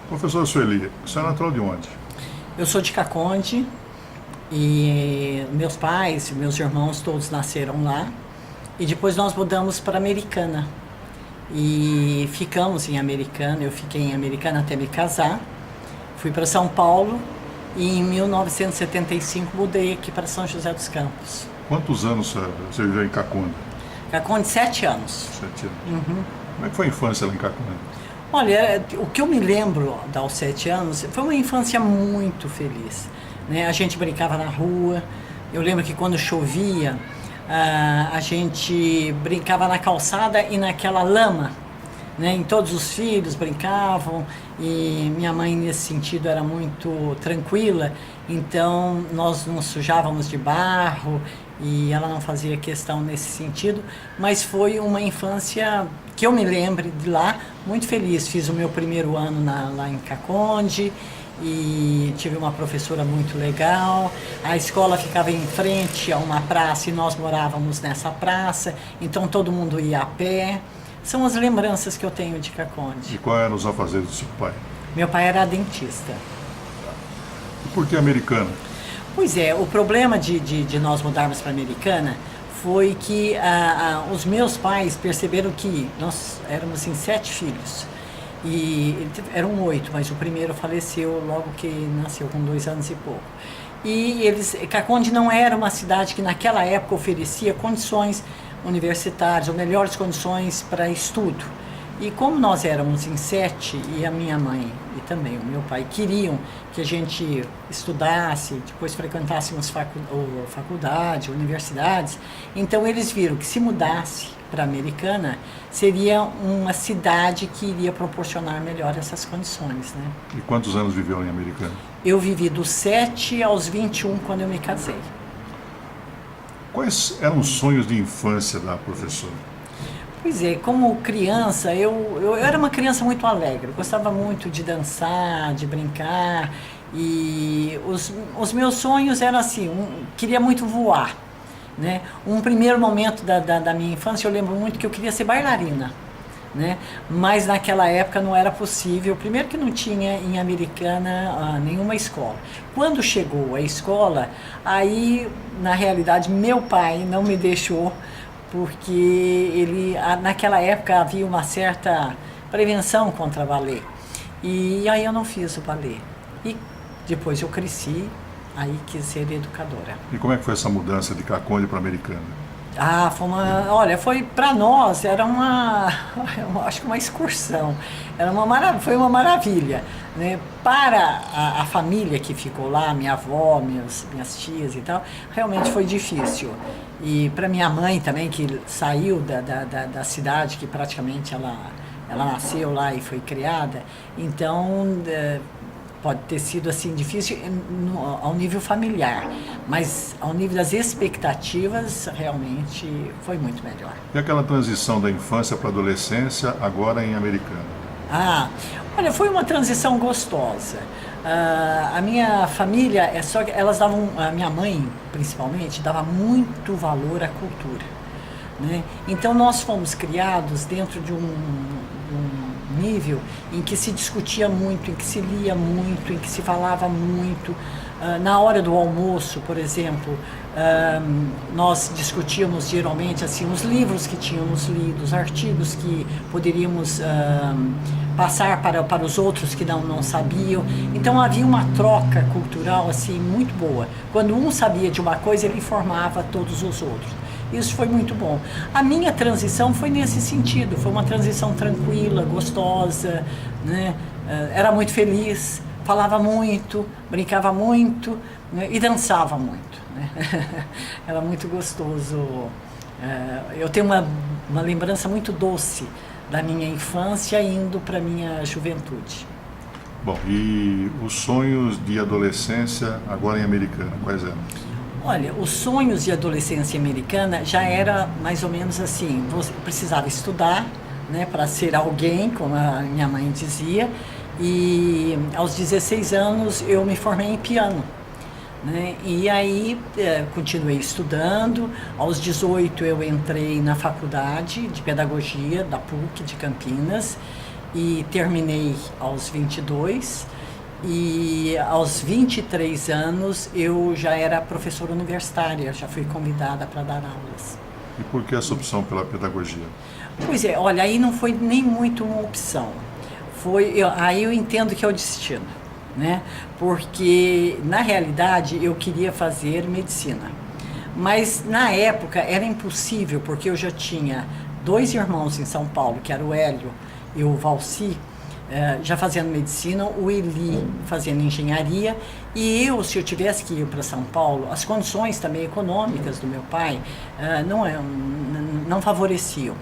Professora Sueli, você é natural de onde? Eu sou de Caconde e meus pais, meus irmãos todos nasceram lá. E depois nós mudamos para Americana. E ficamos em Americana, eu fiquei em Americana até me casar. Fui para São Paulo e em 1975 mudei aqui para São José dos Campos. Quantos anos você viveu em Cacunda? Caconde, 7 anos. 7 anos. Como é que foi a infância lá em Cacunda? Olha, o que eu me lembro aos 7 anos foi uma infância muito feliz, né? A gente brincava na rua. Eu lembro que quando chovia, a gente brincava na calçada e naquela lama, né? Em todos os filhos brincavam e minha mãe nesse sentido era muito tranquila, então nós não sujávamos de barro e ela não fazia questão nesse sentido, mas foi uma infância que eu me lembre de lá muito feliz. Fiz o meu primeiro ano lá em Caconde e tive uma professora muito legal. A escola ficava em frente a uma praça e nós morávamos nessa praça, então todo mundo ia a pé. São as lembranças que eu tenho de Caconde. E quais eram os afazeres do seu pai? Meu pai era dentista. E por que americana? Pois é, o problema de nós mudarmos para Americana foi que os meus pais perceberam que nós éramos em 7 filhos. E eram 8, mas o primeiro faleceu logo que nasceu, com 2 anos e pouco. E Caconde não era uma cidade que naquela época oferecia condições universitárias, ou melhores condições para estudo. E como nós éramos em 7, e a minha mãe e também o meu pai queriam que a gente estudasse, depois frequentássemos faculdade, universidades, então eles viram que se mudasse para Americana, seria uma cidade que iria proporcionar melhor essas condições, né? E quantos anos viveu em Americana? Eu vivi dos 7 aos 21 quando eu me casei. Quais eram os sonhos de infância da professora? Pois é, como criança, eu era uma criança muito alegre, eu gostava muito de dançar, de brincar, e os meus sonhos eram assim, queria muito voar, né? Um primeiro momento da minha infância, eu lembro muito que eu queria ser bailarina, né? Mas naquela época não era possível, primeiro que não tinha em Americana nenhuma escola. Quando chegou a escola, aí na realidade meu pai não me deixou, porque naquela época havia uma certa prevenção contra balé. E aí eu não fiz o balé. E depois eu cresci, aí quis ser educadora. E como é que foi essa mudança de Caconde para Americana? Olha, foi para nós, era eu acho que uma excursão, foi uma maravilha, né? Para a família que ficou lá, minha avó, minhas tias e tal, realmente foi difícil. E para minha mãe também, que saiu da cidade, que praticamente ela nasceu lá e foi criada, então pode ter sido assim difícil ao nível familiar, mas ao nível das expectativas realmente foi muito melhor. E aquela transição da infância para a adolescência, agora em Americana? Olha, foi uma transição gostosa. A minha família, a minha mãe principalmente, dava muito valor à cultura, né? Então nós fomos criados dentro de um nível em que se discutia muito, em que se lia muito, em que se falava muito. Na hora do almoço, por exemplo, nós discutíamos geralmente assim, os livros que tínhamos lido, os artigos que poderíamos passar para os outros que não sabiam. Então havia uma troca cultural assim muito boa. Quando um sabia de uma coisa, ele informava todos os outros. Isso foi muito bom. A minha transição foi nesse sentido, foi uma transição tranquila, gostosa, né? Era muito feliz, falava muito, brincava muito, né? E dançava muito, né? Era muito gostoso. Eu tenho uma lembrança muito doce da minha infância indo para a minha juventude. Bom, e os sonhos de adolescência agora em Americana, quais eram? Olha, os sonhos de adolescência americana já era mais ou menos assim, você precisava estudar, né, para ser alguém, como a minha mãe dizia, e aos 16 anos eu me formei em piano, né, e aí continuei estudando. Aos 18 eu entrei na faculdade de pedagogia da PUC de Campinas, e terminei aos 22 e aos 23 anos eu já era professora universitária, já fui convidada para dar aulas. E por que essa opção pela pedagogia? Pois é, olha, aí não foi nem muito uma opção. Aí eu entendo que é o destino, né? Porque, na realidade, eu queria fazer medicina. Mas, na época, era impossível, porque eu já tinha 2 irmãos em São Paulo, que era o Hélio e o Valci, já fazendo medicina, o Eli fazendo engenharia, e eu, se eu tivesse que ir para São Paulo, as condições também econômicas do meu pai não favoreciam.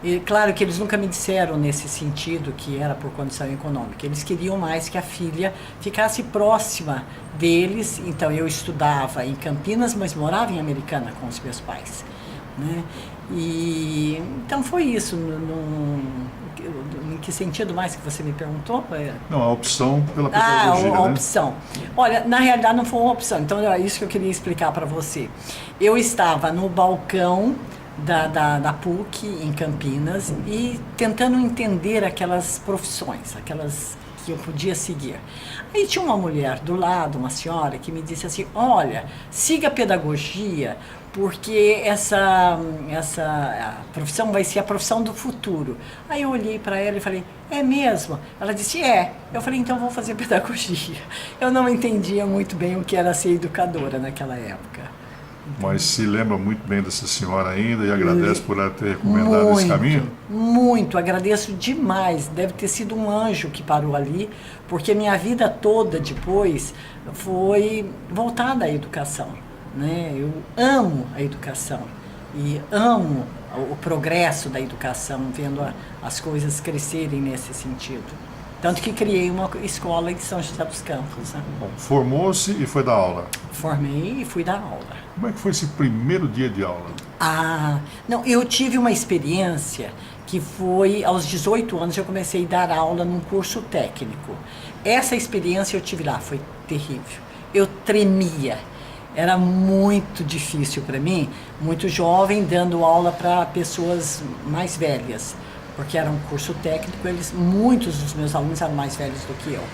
E claro que eles nunca me disseram nesse sentido que era por condição econômica. Eles queriam mais que a filha ficasse próxima deles. Então eu estudava em Campinas, mas morava em Americana com os meus pais, né? E então foi isso. Em que sentido mais que você me perguntou? Não, a opção pela pedagogia, a né? opção. Olha, na realidade não foi uma opção. Então é isso que eu queria explicar para você. Eu estava no balcão da PUC em Campinas e tentando entender aquelas profissões, aquelas que eu podia seguir. Aí tinha uma mulher do lado, uma senhora, que me disse assim: olha, siga a pedagogia, porque essa profissão vai ser a profissão do futuro. Aí eu olhei para ela e falei: é mesmo? Ela disse: é. Eu falei: então vou fazer pedagogia. Eu não entendia muito bem o que era ser educadora naquela época. Mas se lembra muito bem dessa senhora ainda e agradece por ela ter recomendado esse caminho? Muito, agradeço demais. Deve ter sido um anjo que parou ali, porque minha vida toda depois foi voltada à educação, né? Eu amo a educação e amo o progresso da educação, vendo as coisas crescerem nesse sentido. Tanto que criei uma escola em São José dos Campos, né? Bom, formou-se e foi dar aula. Formei e fui dar aula. Como é que foi esse primeiro dia de aula? Não, eu tive uma experiência que foi aos 18 anos eu comecei a dar aula num curso técnico. Essa experiência eu tive lá, foi terrível. Eu tremia. Era muito difícil para mim, muito jovem, dando aula para pessoas mais velhas, porque era um curso técnico, muitos dos meus alunos eram mais velhos do que eu.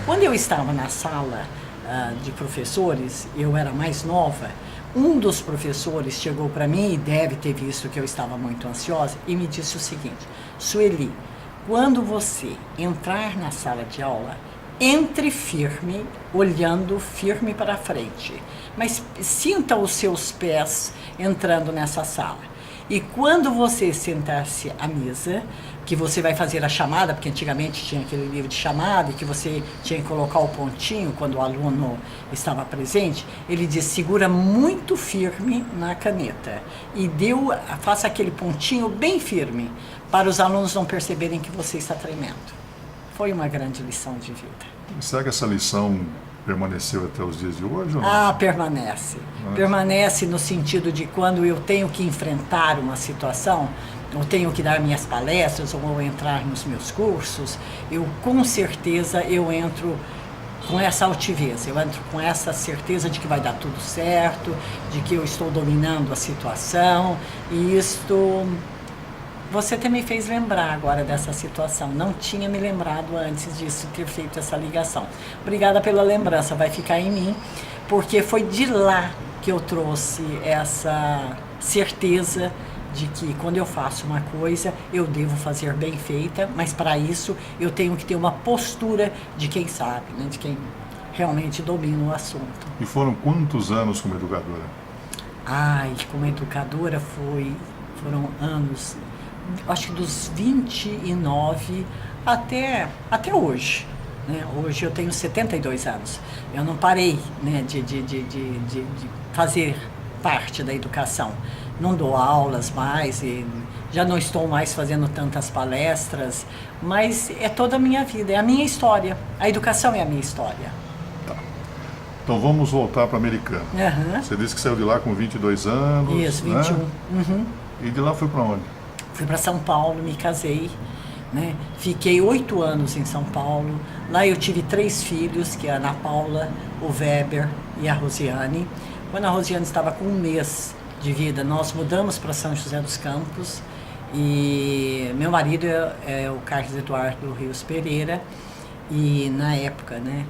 Quando eu estava na sala de professores, eu era mais nova, um dos professores chegou para mim, e deve ter visto que eu estava muito ansiosa, e me disse o seguinte: Sueli, quando você entrar na sala de aula, entre firme, olhando firme para frente, mas sinta os seus pés entrando nessa sala. E quando você sentar-se à mesa, que você vai fazer a chamada, porque antigamente tinha aquele livro de chamada, e que você tinha que colocar o pontinho quando o aluno estava presente, ele diz: segura muito firme na caneta e faça aquele pontinho bem firme, para os alunos não perceberem que você está tremendo. Foi uma grande lição de vida. E será que essa lição permaneceu até os dias de hoje ou não? Permanece. Permanece no sentido de quando eu tenho que enfrentar uma situação, ou tenho que dar minhas palestras, ou entrar nos meus cursos, com certeza eu entro com essa altivez, eu entro com essa certeza de que vai dar tudo certo, de que eu estou dominando a situação, e isto... Você até me fez lembrar agora dessa situação. Não tinha me lembrado antes disso, ter feito essa ligação. Obrigada pela lembrança, vai ficar em mim, porque foi de lá que eu trouxe essa certeza de que quando eu faço uma coisa, eu devo fazer bem feita, mas para isso eu tenho que ter uma postura de quem sabe, né? De quem realmente domina o assunto. E foram quantos anos como educadora? Como educadora foram anos... acho que dos 29 até hoje, né? Hoje eu tenho 72 anos. Eu não parei, né, de fazer parte da educação. Não dou aulas mais, e já não estou mais fazendo tantas palestras, mas é toda a minha vida, é a minha história. A educação é a minha história. Tá. Então vamos voltar para a Americana. Você disse que saiu de lá com 22 anos. Isso, 21. Né? Uhum. E de lá foi para onde? Fui para São Paulo, me casei, né? Fiquei 8 anos em São Paulo. Lá eu tive 3 filhos, que é a Ana Paula, o Weber e a Rosiane. Quando a Rosiane estava com 1 mês de vida, nós mudamos para São José dos Campos E meu marido é o Carlos Eduardo Rios Pereira, e na época, né?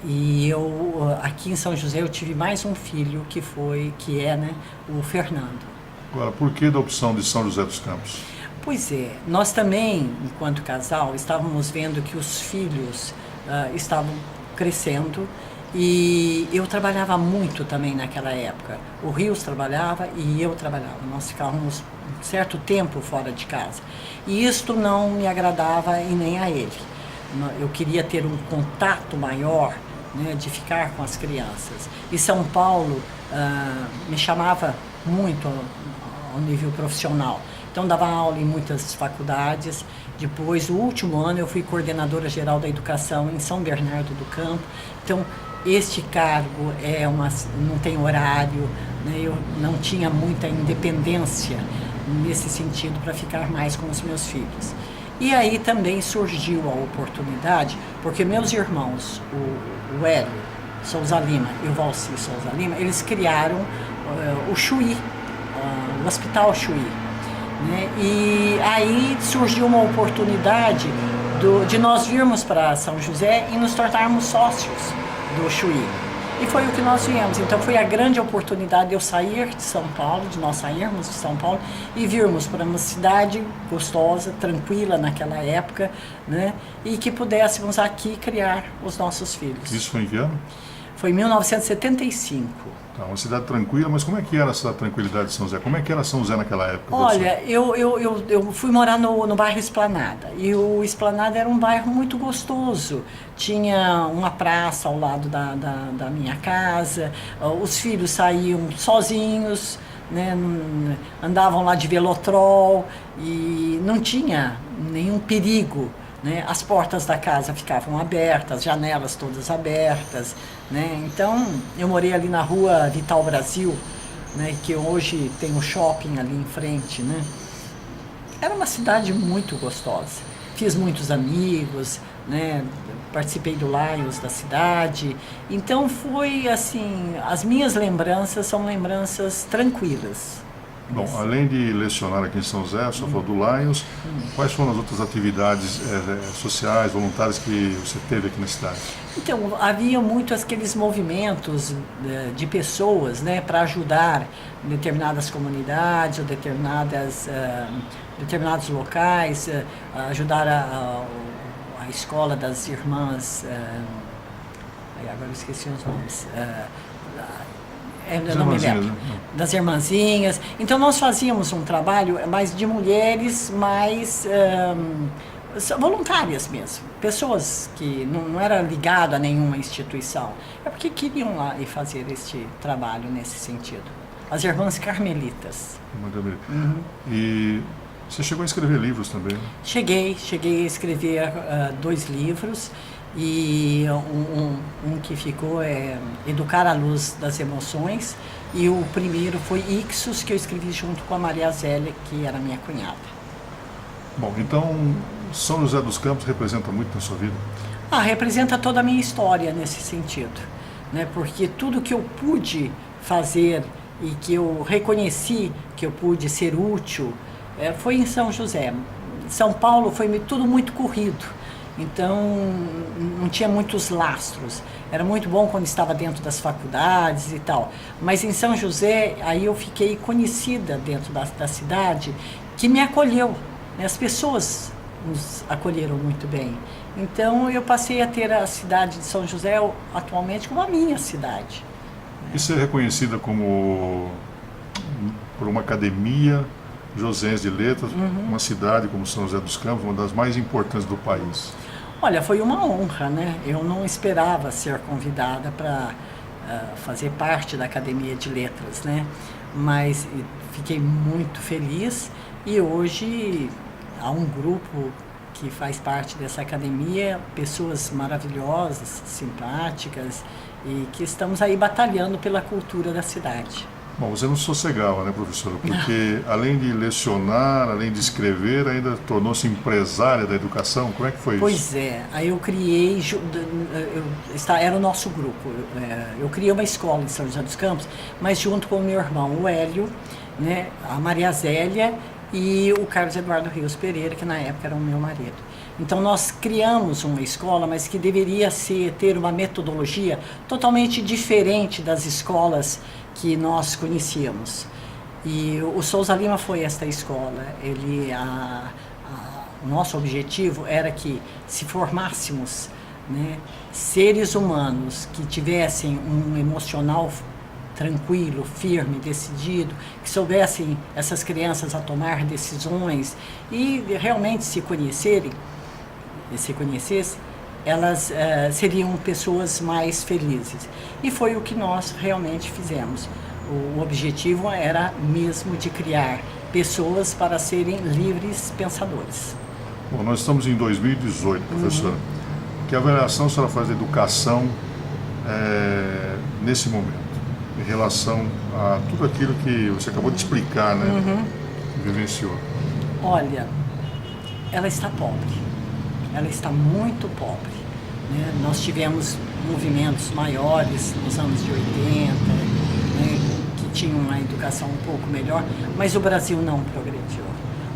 E eu, aqui em São José, eu tive mais um filho que é, né, o Fernando. Agora, por que da opção de São José dos Campos? Pois é, nós também, enquanto casal, estávamos vendo que os filhos estavam crescendo, e eu trabalhava muito também naquela época. O Rios trabalhava e eu trabalhava. Nós ficávamos um certo tempo fora de casa. E isto não me agradava e nem a ele. Eu queria ter um contato maior, né, de ficar com as crianças. E São Paulo me chamava muito ao nível profissional. Então, dava aula em muitas faculdades. Depois, o último ano, eu fui coordenadora geral da educação em São Bernardo do Campo. Então, este cargo não tem horário, né? Eu não tinha muita independência nesse sentido para ficar mais com os meus filhos. E aí também surgiu a oportunidade, porque meus irmãos, o Hélio Souza Lima e o Valci Souza Lima, eles criaram o Chuí, o Hospital Chuí. Né? E aí surgiu uma oportunidade de nós virmos para São José e nos tornarmos sócios do Chuí. E foi o que nós viemos. Então foi a grande oportunidade de eu sair de São Paulo, de nós sairmos de São Paulo e virmos para uma cidade gostosa, tranquila naquela época, né? E que pudéssemos aqui criar os nossos filhos. Isso foi em que ano? Foi em 1975. Tá, uma cidade tranquila, mas como é que era essa tranquilidade de São José? Como é que era São José naquela época? Olha, eu fui morar no bairro Esplanada, e o Esplanada era um bairro muito gostoso. Tinha uma praça ao lado da minha casa, os filhos saíam sozinhos, né, andavam lá de velotrol e não tinha nenhum perigo. Né? As portas da casa ficavam abertas, janelas todas abertas. Né? Então, eu morei ali na rua Vital Brasil, né? Que hoje tem um shopping ali em frente. Né? Era uma cidade muito gostosa. Fiz muitos amigos, né? Participei do Lions da cidade. Então, foi assim, as minhas lembranças são lembranças tranquilas. Bom, além de lecionar aqui em São José, só falou do Lions, quais foram as outras atividades sociais, voluntárias que você teve aqui na cidade? Então, havia muito aqueles movimentos de pessoas, né, para ajudar determinadas comunidades ou determinados locais, ajudar a escola das irmãs, agora eu esqueci os nomes, eu não me lembro, das irmãzinhas. Então nós fazíamos um trabalho mais de mulheres, mais voluntárias mesmo, pessoas que não era ligado a nenhuma instituição, é porque queriam lá e fazer este trabalho nesse sentido. As irmãs carmelitas. Uhum. E você chegou a escrever livros também? Né? Cheguei a escrever 2 livros. E um que ficou é Educar à Luz das Emoções, e o primeiro foi Ixos, que eu escrevi junto com a Maria Zélia, que era minha cunhada. Bom, então São José dos Campos representa muito na sua vida? Representa toda a minha história nesse sentido, né? Porque tudo que eu pude fazer e que eu reconheci que eu pude ser útil foi em São José. São Paulo foi tudo muito corrido. Então, não tinha muitos lastros. Era muito bom quando estava dentro das faculdades e tal. Mas em São José, aí eu fiquei conhecida dentro da cidade, que me acolheu. Né? As pessoas nos acolheram muito bem. Então, eu passei a ter a cidade de São José, atualmente, como a minha cidade. E ser reconhecida por uma academia josense de letras, uma cidade como São José dos Campos, uma das mais importantes do país. Olha, foi uma honra, né? Eu não esperava ser convidada para fazer parte da Academia de Letras, né? Mas fiquei muito feliz, e hoje há um grupo que faz parte dessa academia, pessoas maravilhosas, simpáticas, e que estamos aí batalhando pela cultura da cidade. Bom, você não sossegava, né, professora? Porque além de lecionar, além de escrever, ainda tornou-se empresária da educação. Como é que foi isso? Pois é, aí eu criei, era o nosso grupo, eu criei uma escola em São José dos Campos, mas junto com o meu irmão, o Hélio, né, a Maria Zélia e o Carlos Eduardo Rios Pereira, que na época era o meu marido. Então nós criamos uma escola, mas que deveria ter uma metodologia totalmente diferente das escolas que nós conhecíamos. E o Souza Lima foi esta escola. O nosso objetivo era que se formássemos, né, seres humanos que tivessem um emocional tranquilo, firme, decidido, que soubessem essas crianças a tomar decisões e realmente se conhecessem, elas seriam pessoas mais felizes. E foi o que nós realmente fizemos. O objetivo era mesmo de criar pessoas para serem livres pensadores. Bom, nós estamos em 2018, professora. Que avaliação a senhora faz da educação nesse momento, em relação a tudo aquilo que você acabou de explicar, né? Vivenciou. Olha, ela está pobre. Ela está muito pobre, né? Nós tivemos movimentos maiores nos anos de 80, né, que tinham uma educação um pouco melhor, mas o Brasil não progrediu.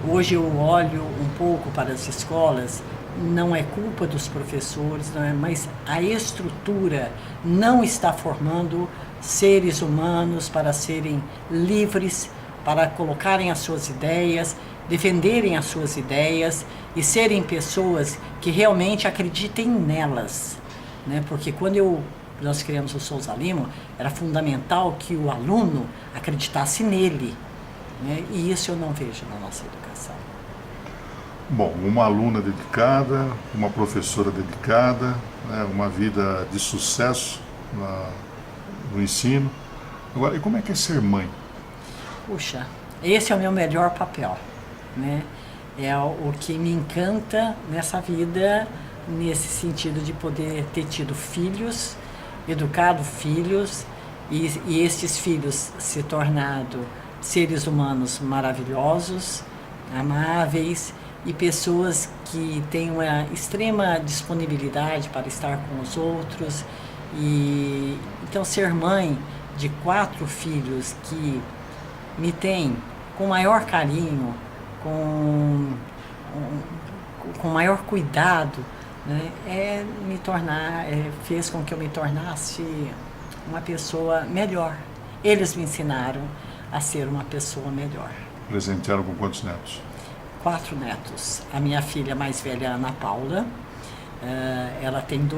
Hoje eu olho um pouco para as escolas, não é culpa dos professores, não é, mas a estrutura não está formando seres humanos para serem livres, para colocarem as suas ideias, defenderem as suas ideias e serem pessoas que realmente acreditem nelas, né? Porque quando nós criamos o Souza Lima, era fundamental que o aluno acreditasse nele, né? E isso eu não vejo na nossa educação. Bom, uma aluna dedicada, uma professora dedicada, né? Uma vida de sucesso no ensino. Agora, e como é que é ser mãe? Puxa, esse é o meu melhor papel, né? É o que me encanta nessa vida, nesse sentido de poder ter tido filhos, educado filhos, e estes filhos se tornado seres humanos maravilhosos, amáveis e pessoas que têm uma extrema disponibilidade para estar com os outros. E então ser mãe de 4 filhos que me têm com maior carinho, com maior cuidado, né, fez com que eu me tornasse uma pessoa melhor. Eles me ensinaram a ser uma pessoa melhor. Presentearam com quantos netos? 4 netos. A minha filha mais velha, Ana Paula, ela tem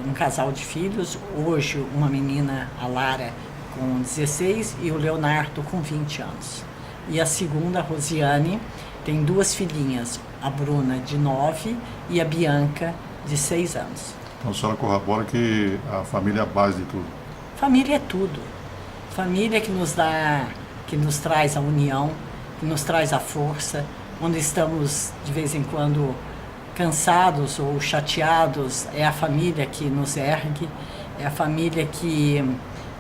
um casal de filhos. Hoje, uma menina, a Lara, com 16 e o Leonardo com 20 anos. E a segunda, a Rosiane, tem 2 filhinhas, a Bruna de 9 e a Bianca de 6 anos. Então a senhora corrobora que a família é a base de tudo. Família é tudo. Família que nos traz a união, que nos traz a força, onde estamos de vez em quando cansados ou chateados, é a família que nos ergue, é a família que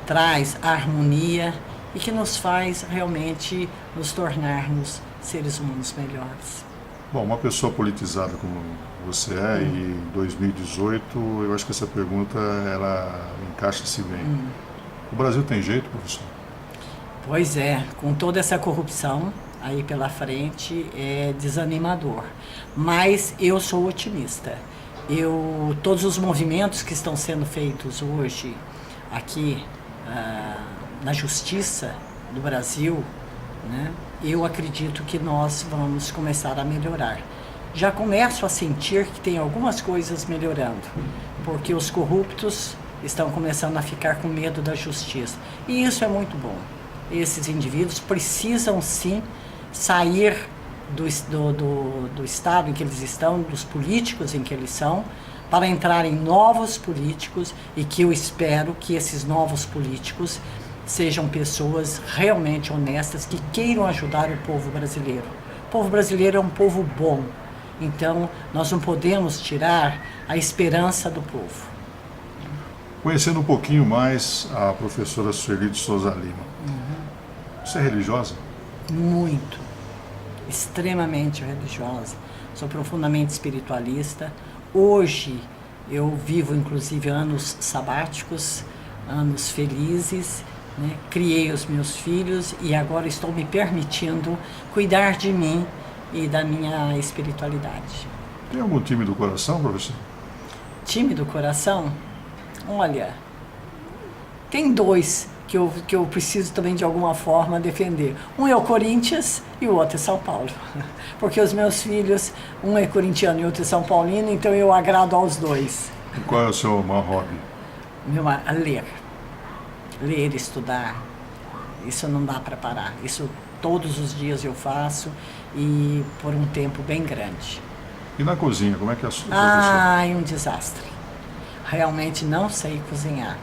traz a harmonia e que nos faz realmente nos tornarmos seres humanos melhores. Bom, uma pessoa politizada como você é, e em 2018, eu acho que essa pergunta, ela encaixa-se bem. O Brasil tem jeito, professor? Pois é, com toda essa corrupção aí pela frente, é desanimador. Mas eu sou otimista. Todos os movimentos que estão sendo feitos hoje aqui na Justiça do Brasil, né, eu acredito que nós vamos começar a melhorar. Já começo a sentir que tem algumas coisas melhorando, porque os corruptos estão começando a ficar com medo da justiça. E isso é muito bom. Esses indivíduos precisam sim sair do estado em que eles estão, dos políticos em que eles são, para entrarem novos políticos, e que eu espero que esses novos políticos sejam pessoas realmente honestas, que queiram ajudar o povo brasileiro. O povo brasileiro é um povo bom, então nós não podemos tirar a esperança do povo. Conhecendo um pouquinho mais a professora Sueli de Souza Lima, você é religiosa? Muito, extremamente religiosa, sou profundamente espiritualista. Hoje eu vivo inclusive anos sabáticos, anos felizes, né? Criei os meus filhos e agora estou me permitindo cuidar de mim e da minha espiritualidade. Tem algum time do coração, professor? Time do coração? Olha, tem dois que eu preciso também de alguma forma defender. Um é o Corinthians e o outro é São Paulo. Porque os meus filhos, um é corintiano e outro é São Paulino, então eu agrado aos dois. E qual é o seu maior hobby? Ler. Ler, estudar. Isso não dá para parar. Isso todos os dias eu faço e por um tempo bem grande. E na cozinha, como é que é a sua? Ai, um desastre. Realmente não sei cozinhar.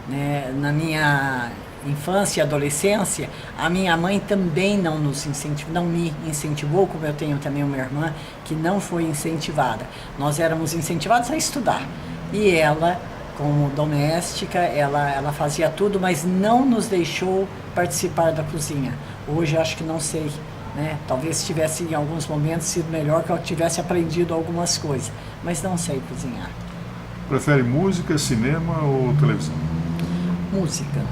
Né? Na minha infância e adolescência, a minha mãe também não me incentivou, como eu tenho também uma irmã que não foi incentivada. Nós éramos incentivados a estudar. E ela, como doméstica, ela fazia tudo, mas não nos deixou participar da cozinha. Hoje acho que não sei, né? Talvez tivesse em alguns momentos sido melhor que eu tivesse aprendido algumas coisas, mas não sei cozinhar. Prefere música, cinema ou televisão? Música.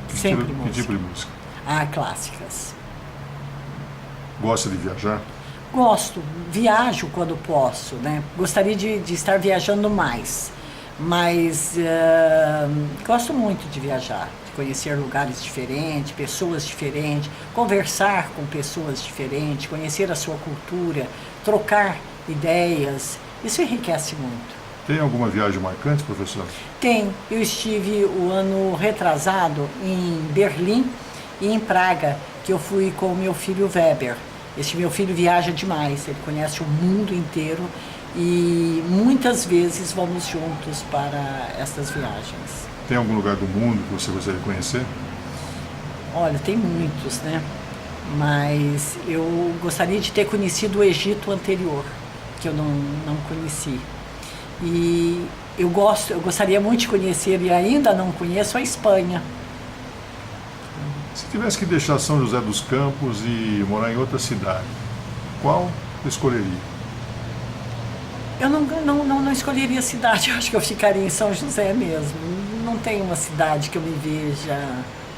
Sempre música. Que tipo de música? Clássicas. Gosta de viajar? Gosto, viajo quando posso, né? Gostaria de estar viajando mais, mas gosto muito de viajar, de conhecer lugares diferentes, pessoas diferentes, conversar com pessoas diferentes, conhecer a sua cultura, trocar ideias, isso enriquece muito. Tem alguma viagem marcante, professor? Tem. Eu estive o ano retrasado em Berlim e em Praga, que eu fui com o meu filho Weber. Este meu filho viaja demais, ele conhece o mundo inteiro e muitas vezes vamos juntos para essas viagens. Tem algum lugar do mundo que você gostaria de conhecer? Olha, tem muitos, né? Mas eu gostaria de ter conhecido o Egito anterior, que eu não conheci. E eu gostaria muito de conhecer, e ainda não conheço, a Espanha. Se tivesse que deixar São José dos Campos e morar em outra cidade, qual escolheria? Eu não escolheria cidade, eu acho que eu ficaria em São José mesmo. Não tem uma cidade que eu me veja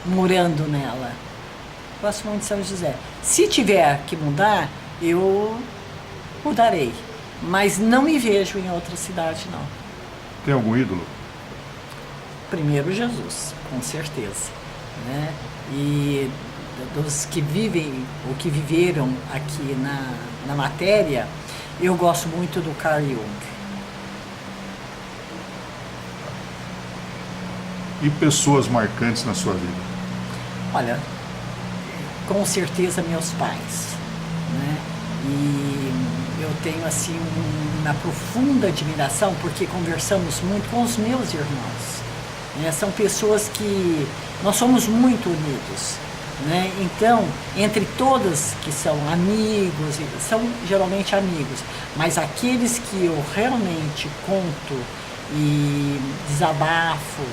morando nela. Gosto muito de São José. Se tiver que mudar, eu mudarei. Mas não me vejo em outra cidade, não. Tem algum ídolo? Primeiro Jesus, com certeza, né? E dos que vivem, ou que viveram aqui na matéria, eu gosto muito do Carl Jung. E pessoas marcantes na sua vida? Olha, com certeza meus pais, né? E eu tenho assim uma profunda admiração porque conversamos muito com os meus irmãos, né? São pessoas que nós somos muito unidos, né? Então, entre todas que são amigos, são geralmente amigos, mas aqueles que eu realmente conto e desabafo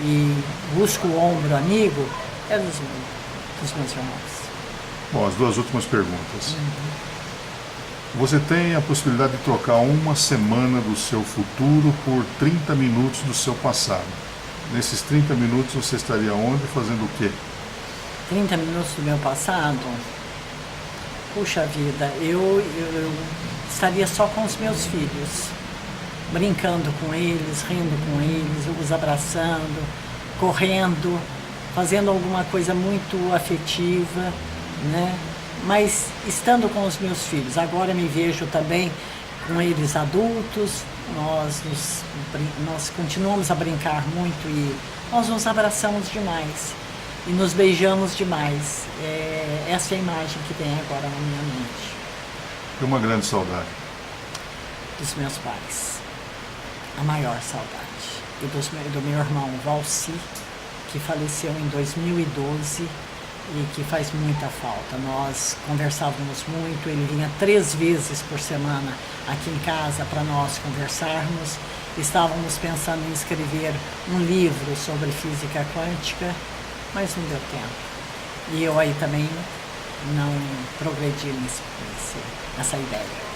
e busco o ombro amigo é dos meus irmãos. Bom, as duas últimas perguntas. Você tem a possibilidade de trocar uma semana do seu futuro por 30 minutos do seu passado. Nesses 30 minutos você estaria onde, fazendo o quê? 30 minutos do meu passado? Puxa vida, eu estaria só com os meus filhos, brincando com eles, rindo com eles, os abraçando, correndo, fazendo alguma coisa muito afetiva, né? Mas estando com os meus filhos. Agora me vejo também com eles adultos, nós continuamos a brincar muito e nós nos abraçamos demais e nos beijamos demais. Essa é a imagem que tem agora na minha mente. E uma grande saudade? Dos meus pais. A maior saudade. E do meu irmão Valci, que faleceu em 2012 e que faz muita falta. Nós conversávamos muito, ele vinha 3 vezes por semana aqui em casa para nós conversarmos. Estávamos pensando em escrever um livro sobre física quântica, mas não deu tempo. E eu aí também não progredi nessa ideia.